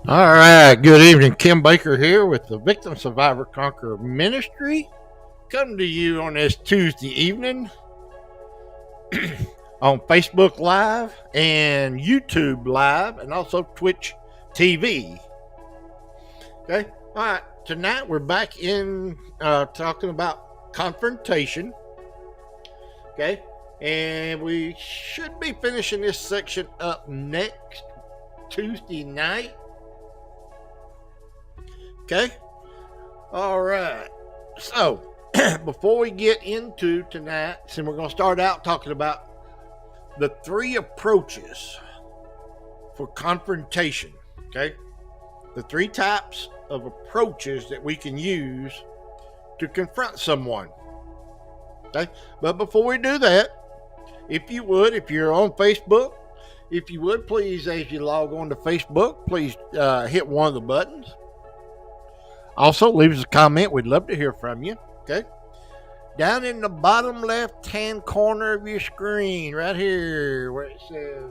All right, good evening. Kim Baker here with the Victim Survivor Conqueror Ministry. Coming to you on this Tuesday evening on Facebook Live and YouTube Live and also Twitch TV. Okay, all right, tonight we're back in talking about confrontation. Okay, and we should be finishing this section up next Tuesday night. Okay. All right. So, before we get into tonight, so we're going to start out talking about the three approaches for confrontation. Okay. The three types of approaches that we can use to confront someone. Okay. But before we do that, if you're on Facebook, if you would, please, as you log on to Facebook, please hit one of the buttons. Also, leave us a comment. We'd love to hear from you. Okay. Down in the bottom left-hand corner of your screen, right here, where it says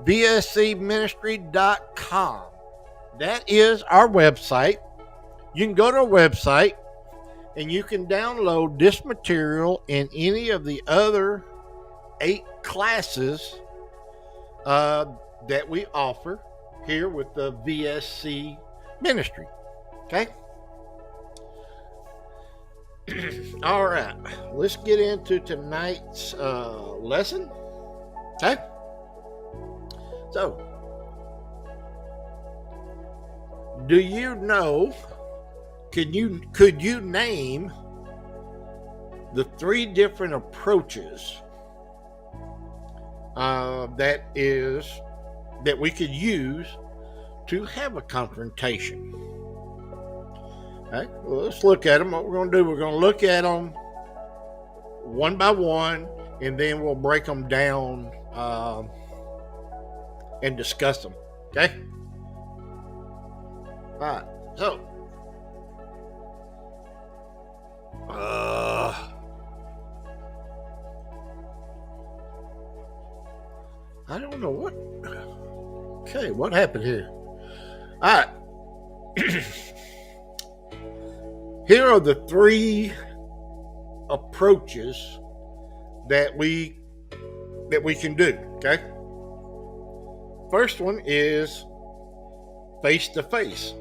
vscministry.com. That is our website. You can go to our website and you can download this material and any of the other 8 classes that we offer here with the VSC Ministry. Okay. All right. Let's get into tonight's lesson. Okay. So, do you know? Could you name the 3 different approaches that we could use to have a confrontation? Okay, well, let's look at them. What we're going to do, we're going to look at them one by one, and then we'll break them down and discuss them. Okay? All right. So, I don't know what. Okay, what happened here? All right. Here are the 3 approaches that we can do. Okay. First one is face to face.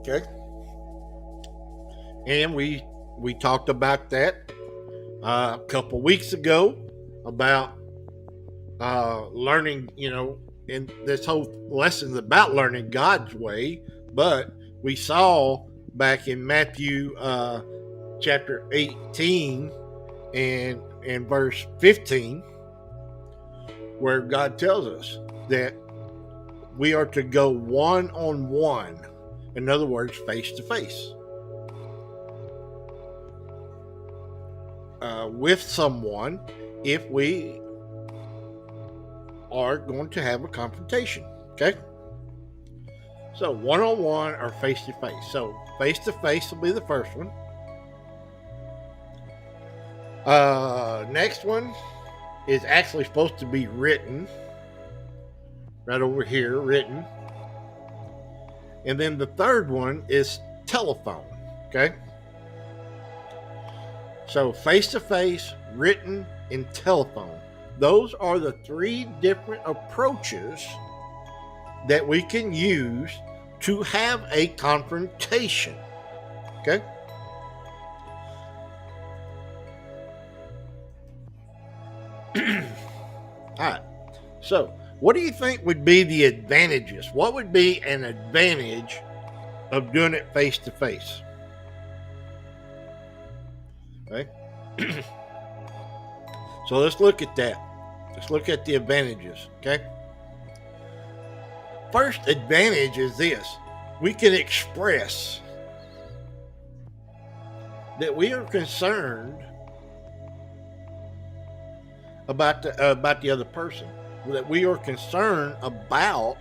Okay. And we talked about that a couple weeks ago about learning. And this whole lesson is about learning God's way, but we saw back in Matthew chapter 18 and verse 15, where God tells us that we are to go one-on-one, in other words, face to face, with someone if we are going to have a confrontation. Okay. So one-on-one or face-to-face. So face-to-face will be the first one. Next one is actually supposed to be written. Right over here, written. And then the third one is telephone. Okay. So face-to-face, written, and telephone. Those are the 3 different approaches that we can use to have a confrontation. Okay. All right. So, what do you think would be the advantages? What would be an advantage of doing it face to face? Okay. So let's look at that. Let's look at the advantages. Okay. First advantage is this: we can express that we are concerned about the other person, that we are concerned about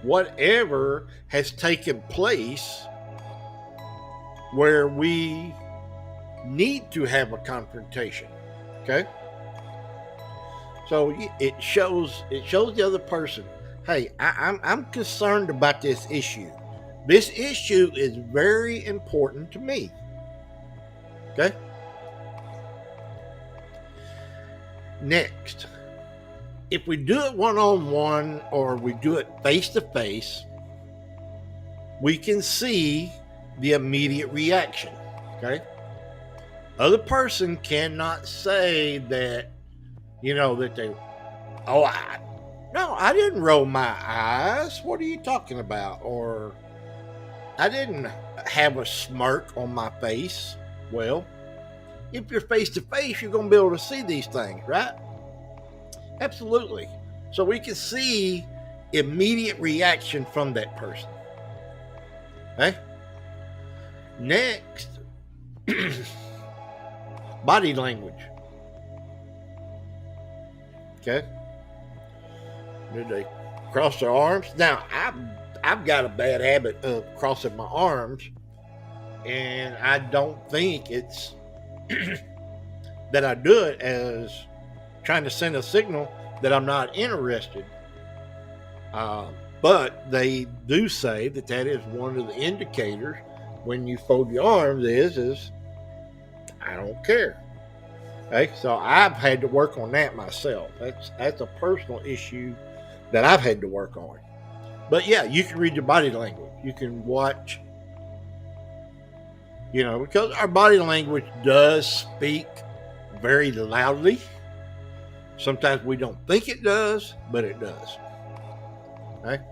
whatever has taken place where we need to have a confrontation. Okay. So it shows the other person, hey, I'm concerned about this issue. This issue is very important to me. Okay. Next, if we do it one-on-one or we do it face-to-face, we can see the immediate reaction. Okay. Other person cannot say that, that they, oh, I didn't roll my eyes. What are you talking about? Or I didn't have a smirk on my face. Well, if you're face to face, you're going to be able to see these things, right? Absolutely. So we can see immediate reaction from that person. Okay? Next, body language. Okay? Did they cross their arms? Now, I've got a bad habit of crossing my arms, and I don't think it's that I do it as trying to send a signal that I'm not interested. But they do say that is one of the indicators when you fold your arms is I don't care. Okay, so I've had to work on that myself. That's a personal issue that I've had to work on. But yeah, you can read your body language. You can watch, because our body language does speak very loudly. Sometimes we don't think it does, but it does. Okay.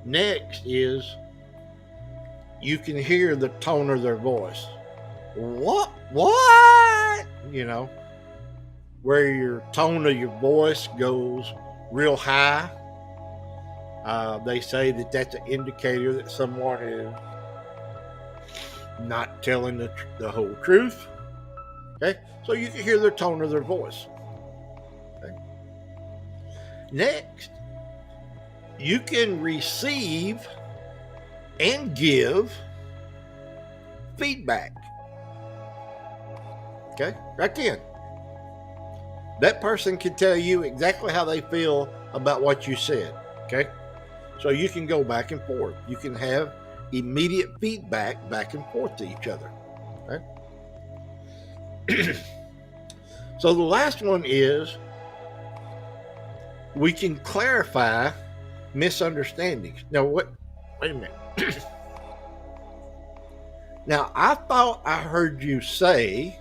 Next is you can hear the tone of their voice. What? Where your tone of your voice goes real high. They say that that's an indicator that someone is not telling the whole truth. Okay, so you can hear the tone of their voice. Okay. Next, you can receive and give feedback. Okay, right then. That person can tell you exactly how they feel about what you said. Okay, so you can go back and forth. You can have immediate feedback back and forth to each other. Okay. So the last one is we can clarify misunderstandings. Now, wait a minute. Now, I thought I heard you say,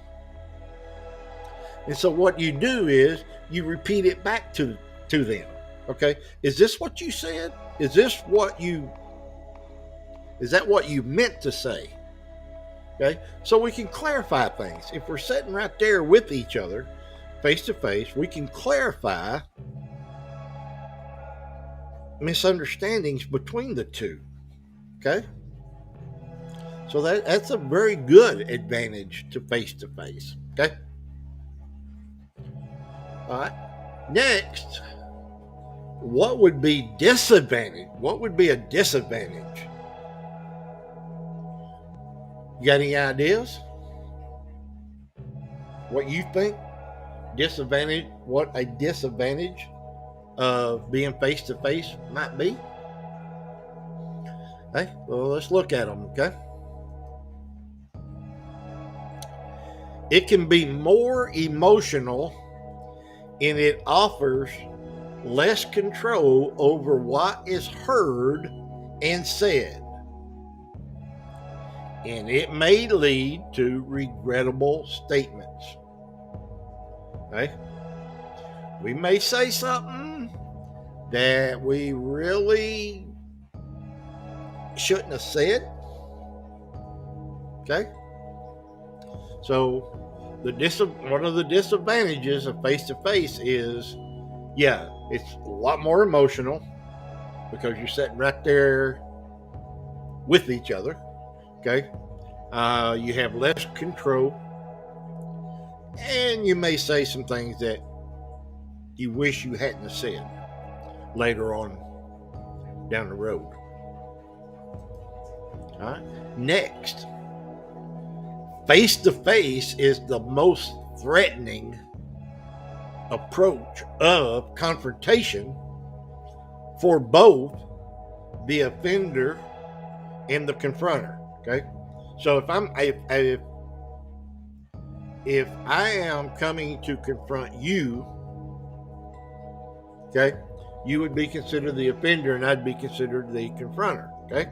and so what you do is you repeat it back to them. Okay, is this what you said? Is that what you meant to say? Okay, so we can clarify things. If we're sitting right there with each other, face to face, we can clarify misunderstandings between the two. Okay, so that's a very good advantage to face. Okay. All right. Next, what would be disadvantage? What would be a disadvantage? You got any ideas? What you think? Disadvantage? What a disadvantage of being face to face might be? Okay, well, let's look at them. Okay. It can be more emotional, and it offers less control over what is heard and said. And it may lead to regrettable statements. Okay? We may say something that we really shouldn't have said. Okay? So one of the disadvantages of face-to-face is, it's a lot more emotional because you're sitting right there with each other. Okay, you have less control, and you may say some things that you wish you hadn't said later on down the road. All right. Next, face to face is the most threatening approach of confrontation for both the offender and the confronter. Okay, so if I am coming to confront you, okay, you would be considered the offender and I'd be considered the confronter. Okay,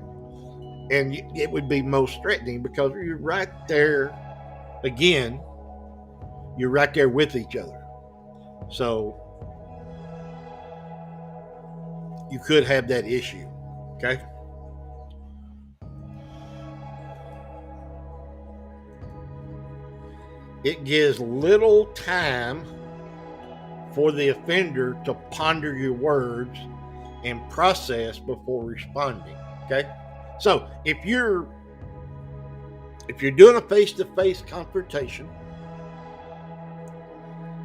and it would be most threatening because you're right there again. You're right there with each other, so you could have that issue. Okay. It gives little time for the offender to ponder your words and process before responding. Okay. So if you're doing a face-to-face confrontation,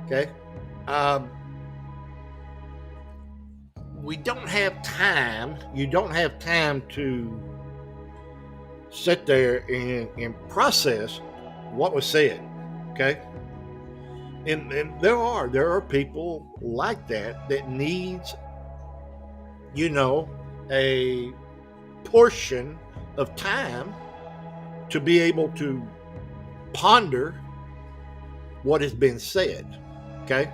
okay, we don't have time. You don't have time to sit there and process what was said. Okay. And there are people like that needs, a portion of time to be able to ponder what has been said. Okay.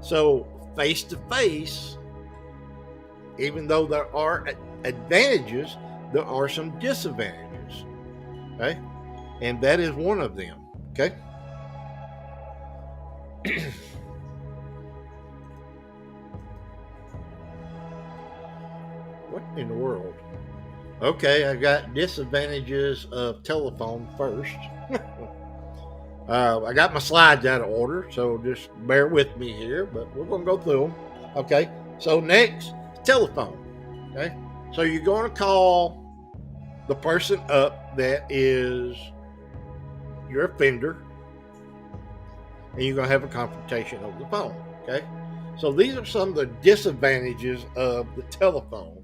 So face to face, even though there are advantages, there are some disadvantages. Okay. And that is one of them. Okay. What in the world? Okay, I got disadvantages of telephone first. I got my slides out of order, so just bear with me here, but we're going to go through them. Okay, so next, telephone. Okay, so you're going to call the person up that is your offender, and you're going to have a confrontation over the phone. Okay, so these are some of the disadvantages of the telephone.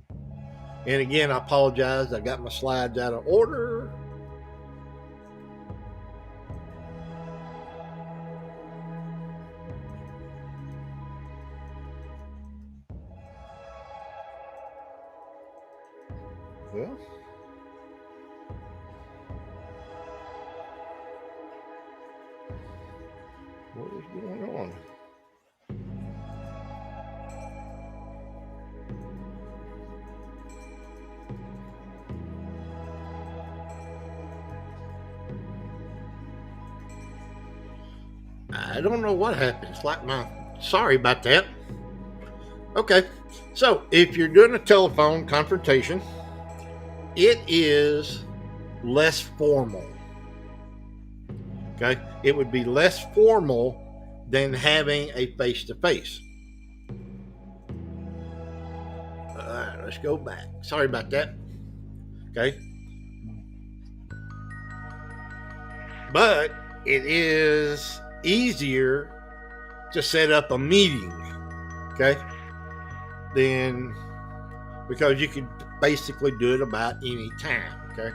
And again, I apologize. I got my slides out of order. Well, what is going on? I don't know what happened. It's like sorry about that. Okay, so if you're doing a telephone confrontation, it is less formal. Okay, it would be less formal than having a face-to-face. All right, let's go back. Sorry about that. Okay, but it is easier to set up a meeting, okay, then because you can basically do it about any time. Okay,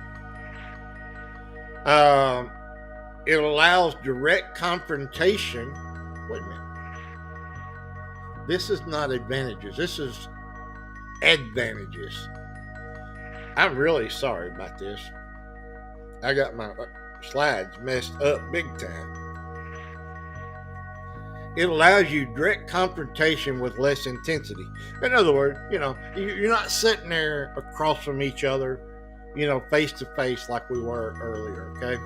it allows direct confrontation. Wait a minute, this is not advantages, this is advantages. I'm really sorry about this. I got my slides messed up big time. It allows you direct confrontation with less intensity. In other words, you're not sitting there across from each other, face to face like we were earlier. Okay.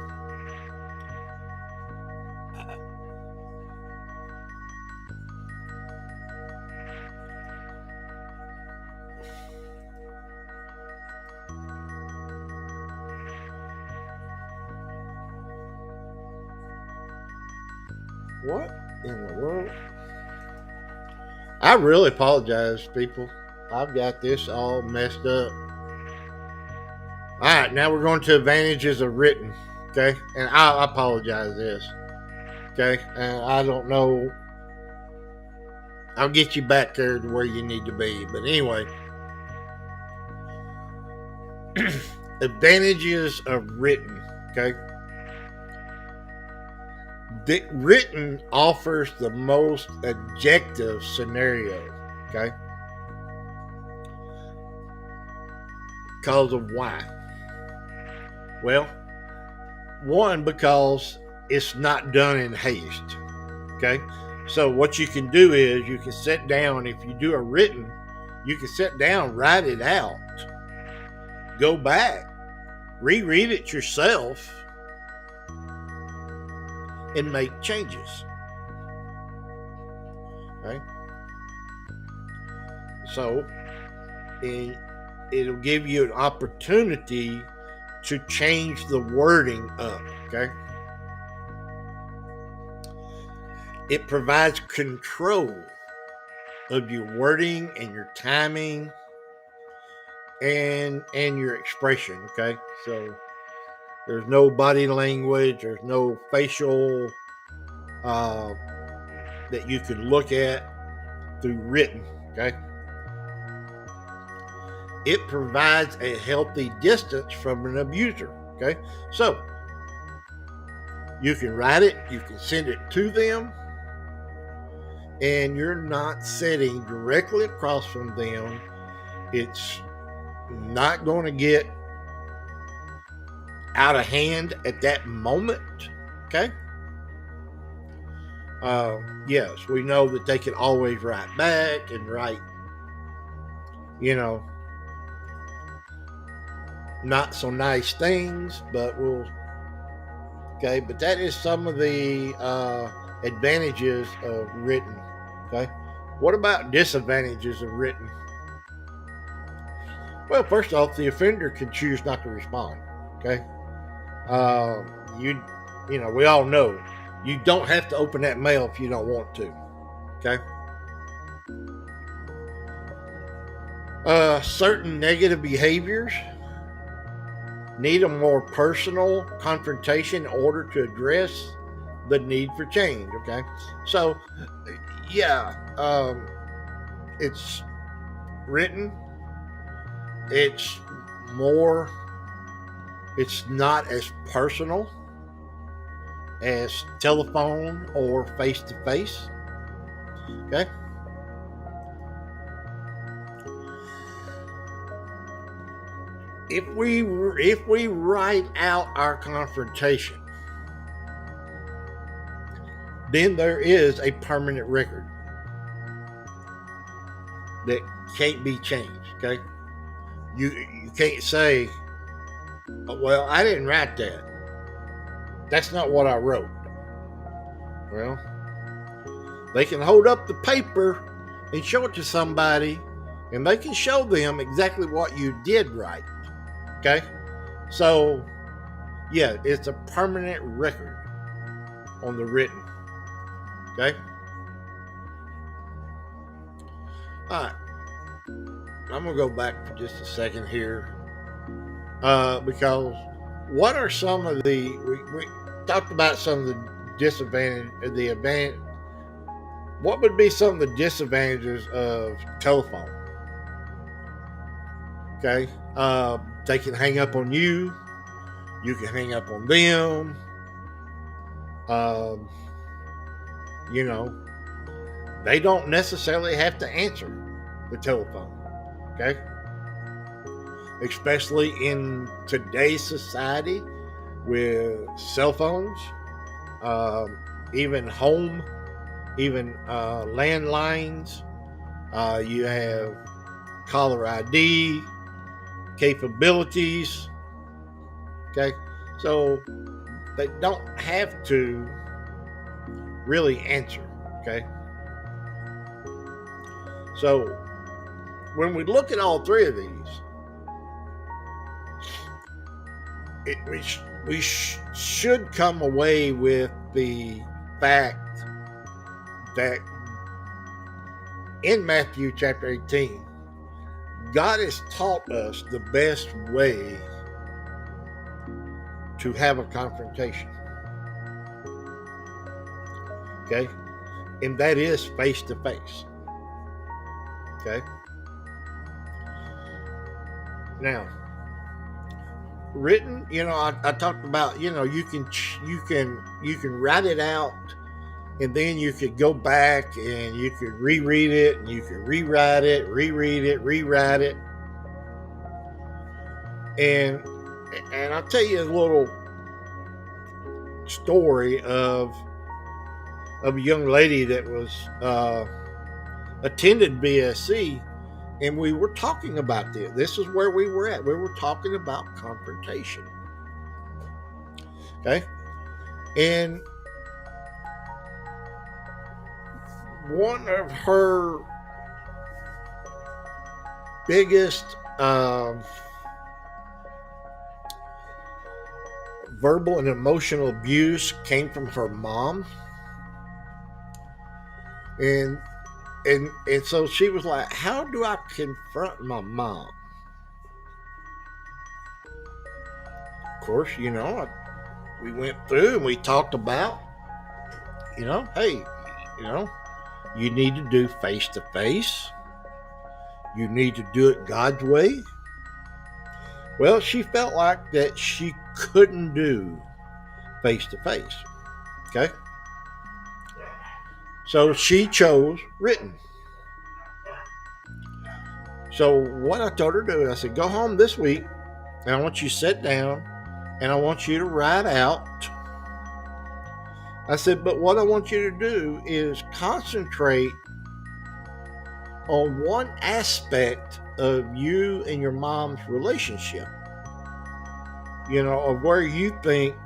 What in the world? I really apologize, people. I've got this all messed up. All right, now we're going to advantages of written. Okay, and I apologize this. Okay, and I don't know. I'll get you back there to where you need to be. But anyway, advantages of written. Okay, The written offers the most objective scenario. Okay. Because of why? Well, one, because it's not done in haste. Okay. So what you can do is you can sit down. If you do a written, you can sit down, write it out, go back, reread it yourself, and make changes. Okay. So it'll give you an opportunity to change the wording up. Okay. It provides control of your wording and your timing and your expression. Okay. So there's no body language, there's no facial that you can look at through written. Okay. It provides a healthy distance from an abuser. Okay. So you can write it, you can send it to them, and you're not sitting directly across from them. It's not going to get out of hand at that moment. Okay. Yes, we know that they can always write back and write, not so nice things, but but that is some of the advantages of written. Okay. What about disadvantages of written? Well, first off, the offender can choose not to respond. Okay. We all know you don't have to open that mail if you don't want to. Okay. Certain negative behaviors need a more personal confrontation in order to address the need for change. Okay. So, yeah, it's written. It's not as personal as telephone or face to face. Okay. If we write out our confrontation, then there is a permanent record that can't be changed. Okay. You can't say, well, I didn't write that. That's not what I wrote. Well, they can hold up the paper and show it to somebody, and they can show them exactly what you did write. Okay? So, yeah, it's a permanent record on the written. Okay? All right. I'm going to go back for just a second here. Because what are some of we talked about some of the disadvantage, what would be some of the disadvantages of telephone? Okay. They can hang up on you. You can hang up on them. They don't necessarily have to answer the telephone. Okay. Especially in today's society with cell phones, even landlines. You have caller ID capabilities. Okay. So they don't have to really answer. Okay. So when we look at all three of these, we should come away with the fact that in Matthew chapter 18, God has taught us the best way to have a confrontation. Okay? And that is face to face. Okay? Now, written, I talked about, you can write it out, and then you could go back and you could reread it, and you could rewrite it, reread it, rewrite it. And I'll tell you a little story of a young lady that was attended BSC, and we were talking about this. This is where we were at. We were talking about confrontation. Okay, and one of her biggest verbal and emotional abuse came from her mom, and so she was like, how do I confront my mom? Of course, we went through and we talked about, hey, you need to do face to face, you need to do it God's way. Well, she felt like that she couldn't do face to face. Okay, so she chose written. So what I told her to do, I said, go home this week, and I want you to sit down, and I want you to write out. I said, but what I want you to do is concentrate on one aspect of you and your mom's relationship, of where you think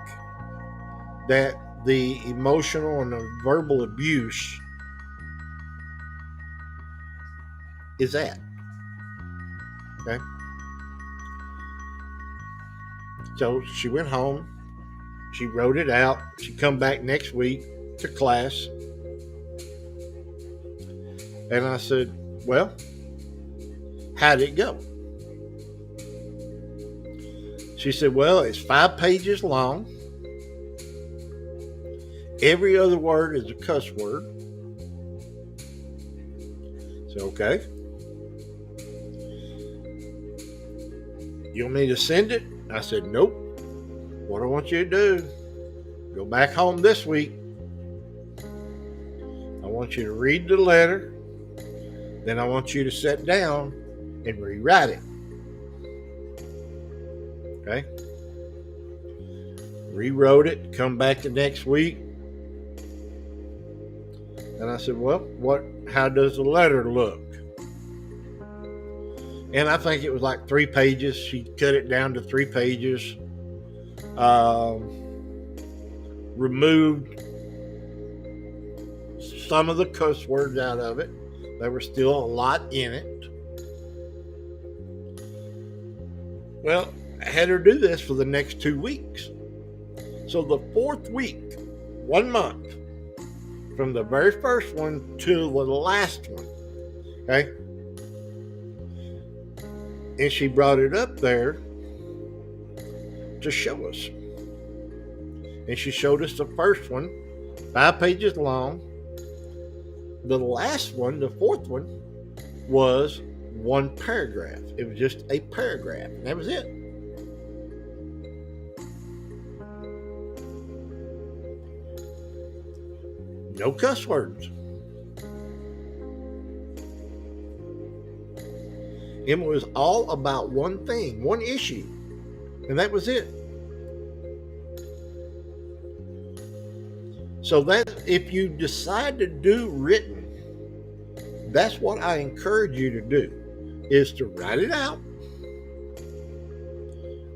that the emotional and the verbal abuse is at. Okay. So she went home, she wrote it out, she come back next week to class, and I said, well, how'd it go? She said, well, it's 5 pages long. Every other word is a cuss word. I said, okay. You want me to send it? I said, nope. What I want you to do, go back home this week. I want you to read the letter. Then I want you to sit down and rewrite it. Okay? Rewrote it, come back the next week. And I said, well, how does the letter look? And I think it was like 3 pages. She cut it down to 3 pages. Removed some of the cuss words out of it. There was still a lot in it. Well, I had her do this for the next 2 weeks. So the 4th week, 1 month, from the very first one to the last one, okay? And she brought it up there to show us. And she showed us the first one, 5 pages long. The last one, the 4th one, was 1 paragraph. It was just a paragraph, and that was it. No cuss words. It was all about one thing, one issue, and that was it. So that if you decide to do written, that's what I encourage you to do, is to write it out.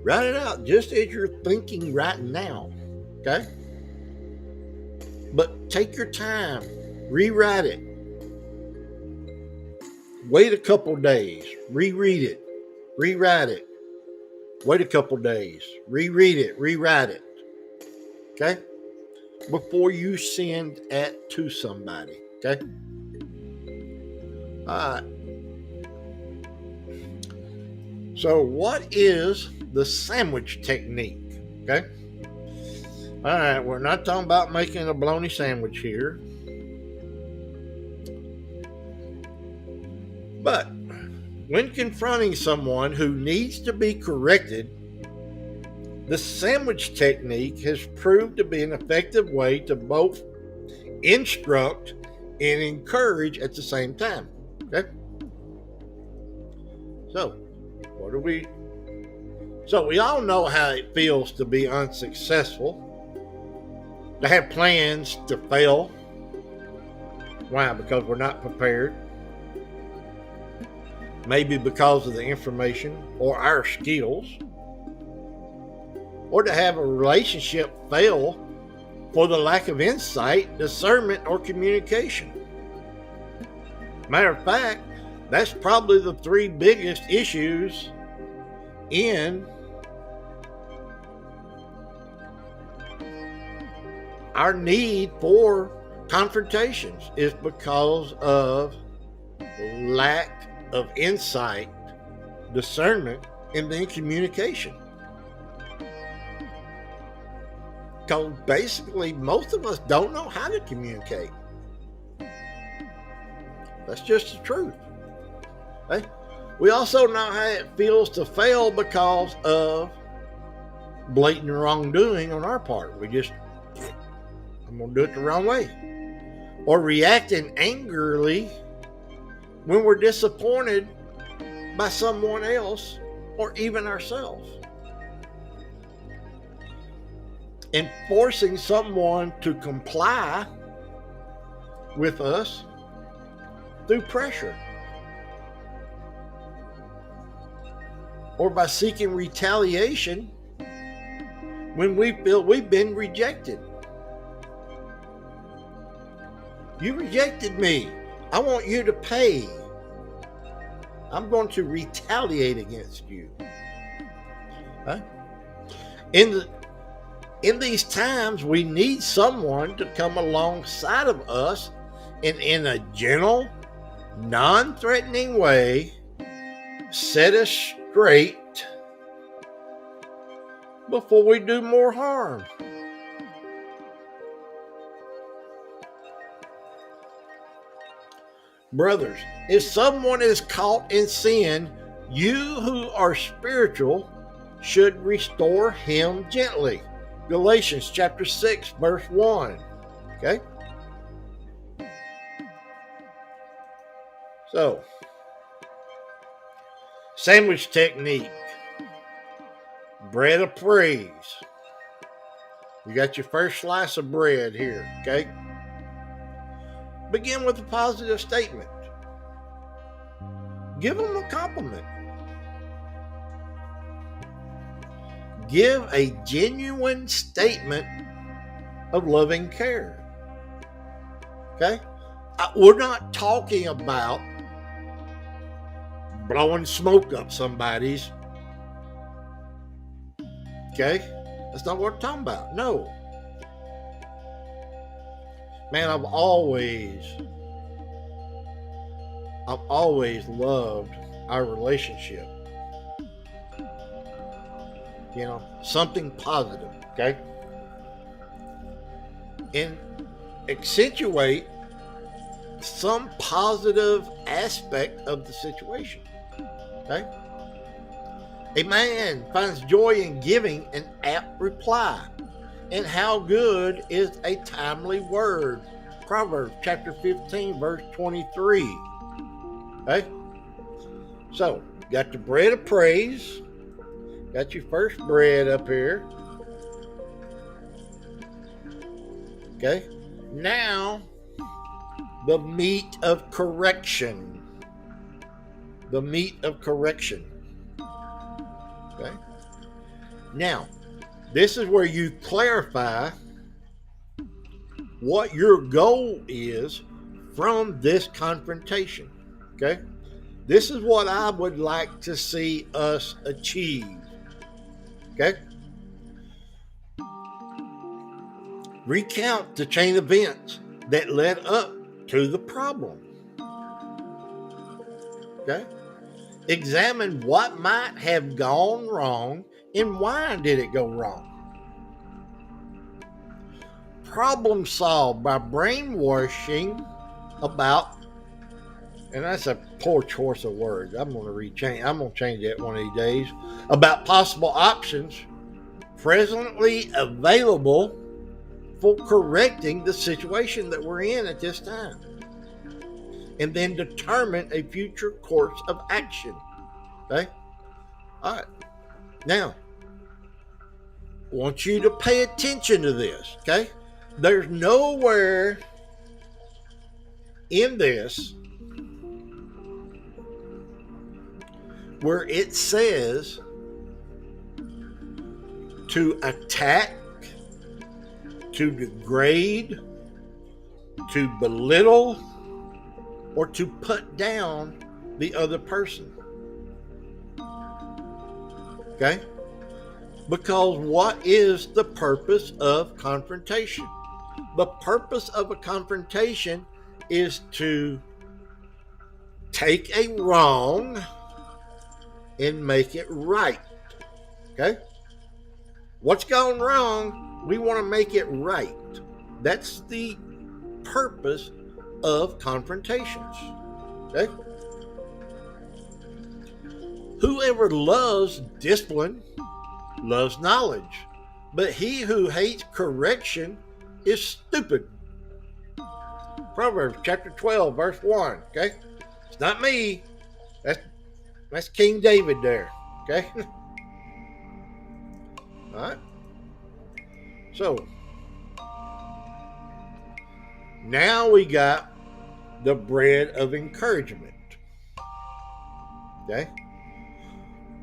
Write it out just as you're thinking right now, okay? But take your time, rewrite it. Wait a couple days, reread it, rewrite it. Wait a couple days, reread it, rewrite it. Okay? Before you send it to somebody. Okay? All right. So what is the sandwich technique? Okay? All right, we're not talking about making a bologna sandwich here. But when confronting someone who needs to be corrected, The sandwich technique has proved to be an effective way to both instruct and encourage at the same time. Okay? So, what do we So we all know how it feels to be unsuccessful, to have plans to fail. Why? Because we're not prepared. Maybe because of the information or our skills. Or to have a relationship fail for the lack of insight, discernment, or communication. Matter of fact, that's probably the three biggest issues in our need for confrontations, is because of lack of insight, discernment, and then communication. Because basically, most of us don't know how to communicate. That's just the truth. Okay? We also know how it feels to fail because of blatant wrongdoing on our part. I'm going to do it the wrong way. Or reacting angrily when we're disappointed by someone else or even ourselves. And forcing someone to comply with us through pressure. Or by seeking retaliation when we feel we've been rejected. You rejected me. I want you to pay. I'm going to retaliate against you. Huh? In these times, we need someone to come alongside of us and in a gentle, non-threatening way, set us straight before we do more harm. Brothers, if someone is caught in sin, you who are spiritual should restore him gently. Galatians chapter 6, verse 1. Okay? So, sandwich technique. Bread of praise. You got your first slice of bread here, okay? Begin with a positive statement. Give them a compliment. Give a genuine statement of loving care. Okay? We're not talking about blowing smoke up somebody's. Okay? That's not what we're talking about. No. Man, I've always loved our relationship. You know, something positive, okay? And accentuate some positive aspect of the situation, okay? A man finds joy in giving an apt reply. And how good is a timely word? Proverbs chapter 15, verse 23. Okay? So, got your bread of praise. Got your first bread up here. Okay? Now, the meat of correction. The meat of correction. Okay? Now, this is where you clarify what your goal is from this confrontation. Okay? This is what I would like to see us achieve. Okay? Recount the chain of events that led up to the problem. Okay? Examine what might have gone wrong and why did it go wrong. Problem solved by brainwashing about, and that's a poor choice of words. I'm going to change that one of these days. About possible options presently available for correcting the situation that we're in at this time, and then determine a future course of action. Okay? All right. Now, I want you to pay attention to this. Okay? There's nowhere in this where it says to attack, to degrade, to belittle, or to put down the other person. Okay? Because what is the purpose of confrontation? The purpose of a confrontation is to take a wrong and make it right. Okay? What's gone wrong, we want to make it right. That's the purpose of confrontations. Okay? Whoever loves discipline loves knowledge, but he who hates correction is stupid. Proverbs chapter 12, verse 1. Okay? It's not me. That's King David there. Okay? All right. So, now we got the bread of encouragement. Okay?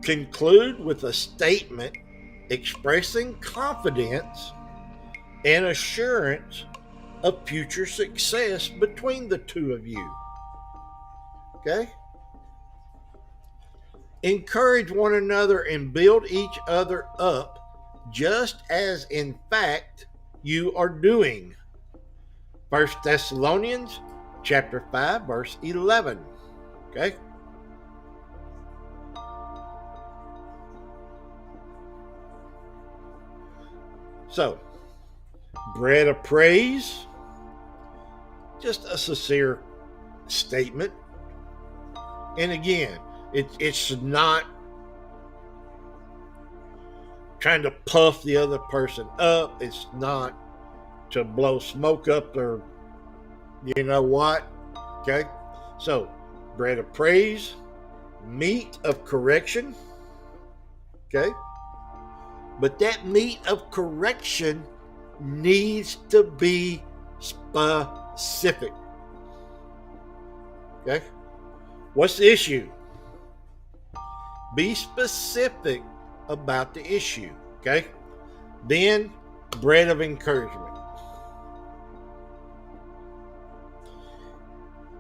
Conclude with a statement expressing confidence and assurance of future success between the two of you. Okay? Encourage one another and build each other up, just as in fact you are doing. 1 Thessalonians chapter 5, verse 11. Okay? So, bread of praise, just a sincere statement. And again, it's not trying to puff the other person up. It's not to blow smoke up their, you know what? Okay? So, bread of praise, meat of correction. Okay? But that meat of correction needs to be specific. Okay? What's the issue? Be specific about the issue. Okay? Then, bread of encouragement.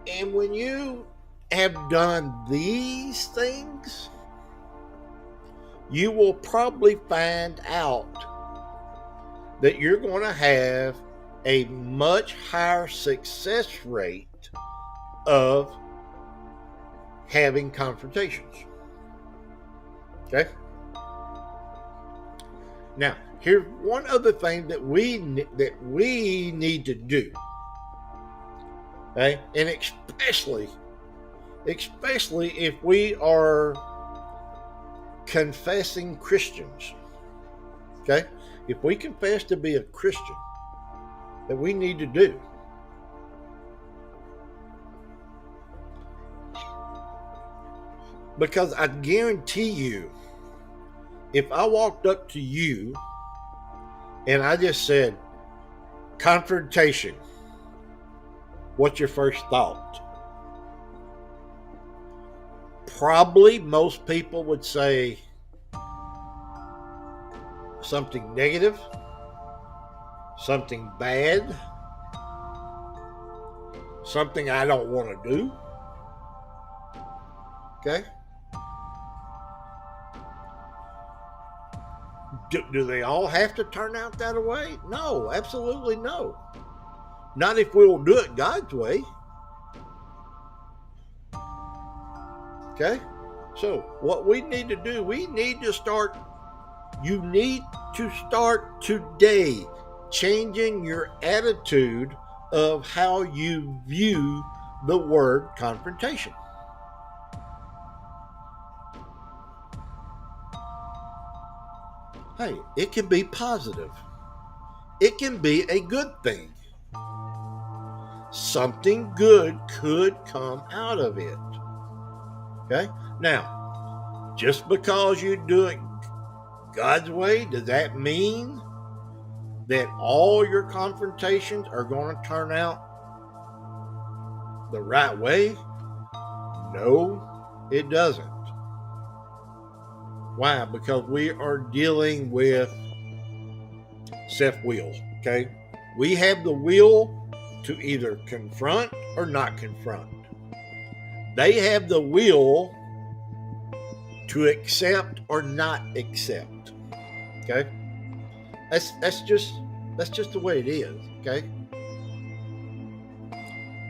And when you have done these things, you will probably find out that you're going to have a much higher success rate of having confrontations. Okay? Now, here's one other thing that we need to do. Okay? And especially if we are confessing Christians. Okay? If we confess to be a Christian, that we need to do. Because I guarantee you, if I walked up to you and I just said, confrontation, what's your first thought? Probably most people would say something negative, something bad, something I don't want to do. Okay? Do they all have to turn out that way? No, absolutely no. Not if we will do it God's way. Okay? So, what we need to do, you need to start today changing your attitude of how you view the word confrontation. Hey, it can be positive. It can be a good thing. Something good could come out of it. Okay? Now, just because you do it God's way, does that mean that all your confrontations are going to turn out the right way? No, it doesn't. Why? Because we are dealing with self-will. Okay? We have the will to either confront or not confront. They have the will to accept or not accept. Okay? That's just the way it is. Okay?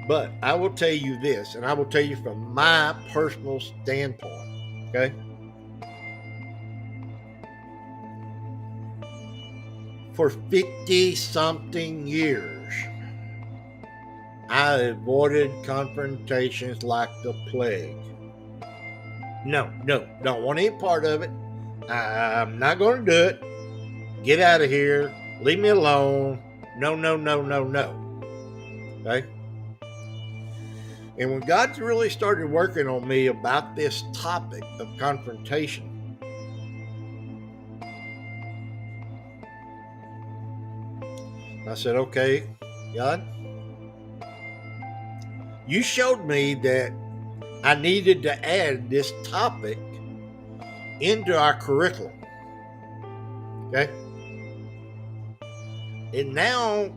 But I will tell you this, and I will tell you from my personal standpoint. Okay? For 50 something years, I avoided confrontations like the plague. No, don't want any part of it. I'm not going to do it. Get out of here. Leave me alone. No. Okay? And when God really started working on me about this topic of confrontation, I said, okay, God, you showed me that I needed to add this topic into our curriculum. Okay? And now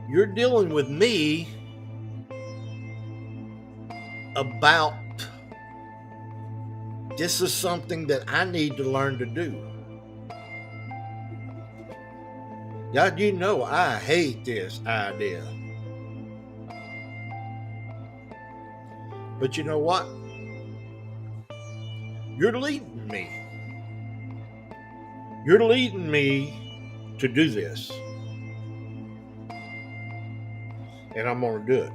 you're dealing with me about this is something that I need to learn to do. God, you know I hate this idea. But you know what? You're leading me. You're leading me to do this. And I'm going to do it.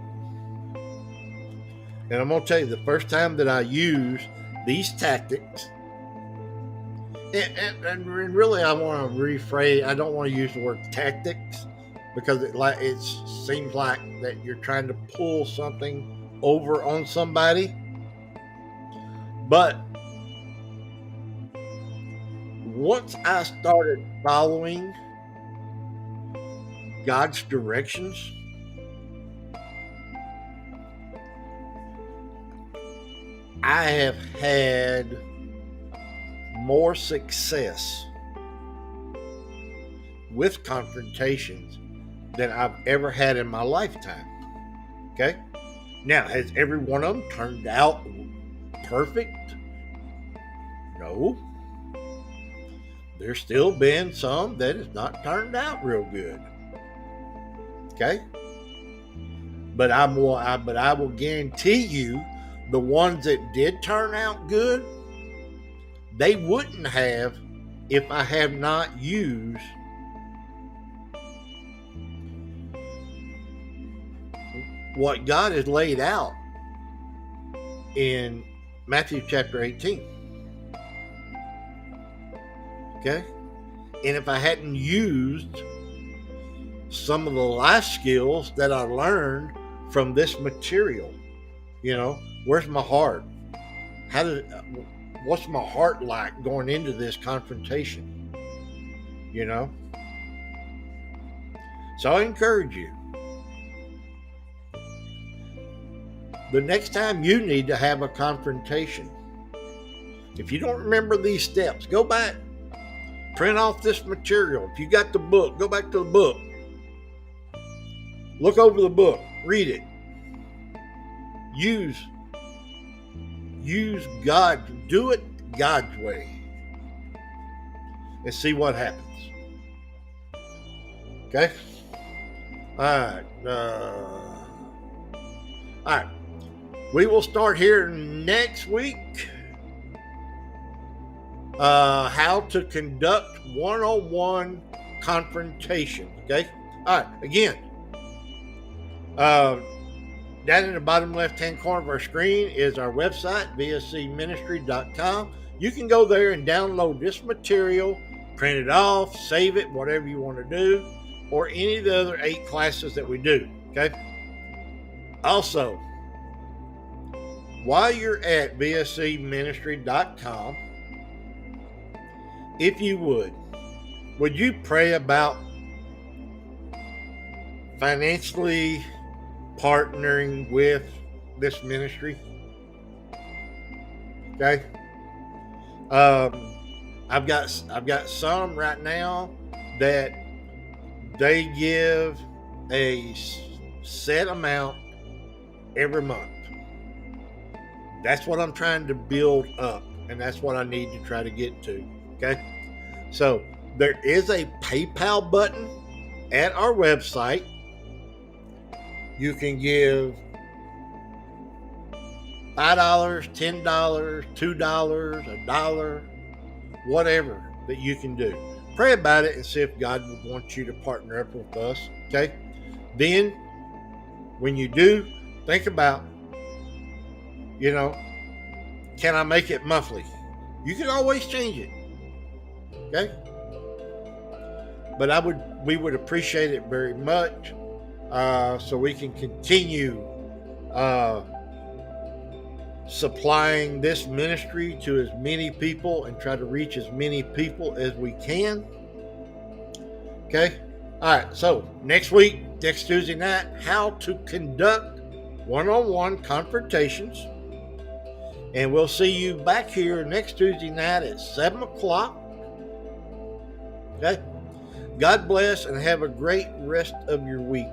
And I'm going to tell you, the first time that I used these tactics, and really I want to rephrase, I don't want to use the word tactics because it seems like that you're trying to pull something over on somebody. But once I started following God's directions, I have had more success with confrontations than I've ever had in my lifetime. Okay? Now, has every one of them turned out perfect? No. There's still been some that has not turned out real good. Okay? But I will guarantee you the ones that did turn out good, they wouldn't have if I have not used what God has laid out in Matthew chapter 18. Okay? And if I hadn't used some of the life skills that I learned from this material, where's my heart? What's my heart like going into this confrontation? So I encourage you. The next time you need to have a confrontation, if you don't remember these steps, go back, print off this material. If you got the book, go back to the book. Look over the book, read it. Use God, do it God's way, and see what happens. Okay? All right. We will start here next week. How to conduct one-on-one confrontation. Okay? All right. Again, down in the bottom left-hand corner of our screen is our website, vscministry.com. You can go there and download this material, print it off, save it, whatever you want to do, or any of the other 8 classes that we do. Okay. Also, while you're at bscministry.com, if you would you pray about financially partnering with this ministry? Okay. I've got some right now that they give a set amount every month. That's what I'm trying to build up, and that's what I need to try to get to. Okay. So there is a PayPal button at our website. You can give $5, $10, $2, $1, whatever that you can do. Pray about it and see if God would want you to partner up with us. Okay. Then when you do, think about, can I make it monthly? You can always change it. Okay. But we would appreciate it very much, so we can continue supplying this ministry to as many people and try to reach as many people as we can. Okay. All right. So next week, next Tuesday night, how to conduct one-on-one confrontations. And we'll see you back here next Tuesday night at 7 o'clock. Okay. God bless and have a great rest of your week.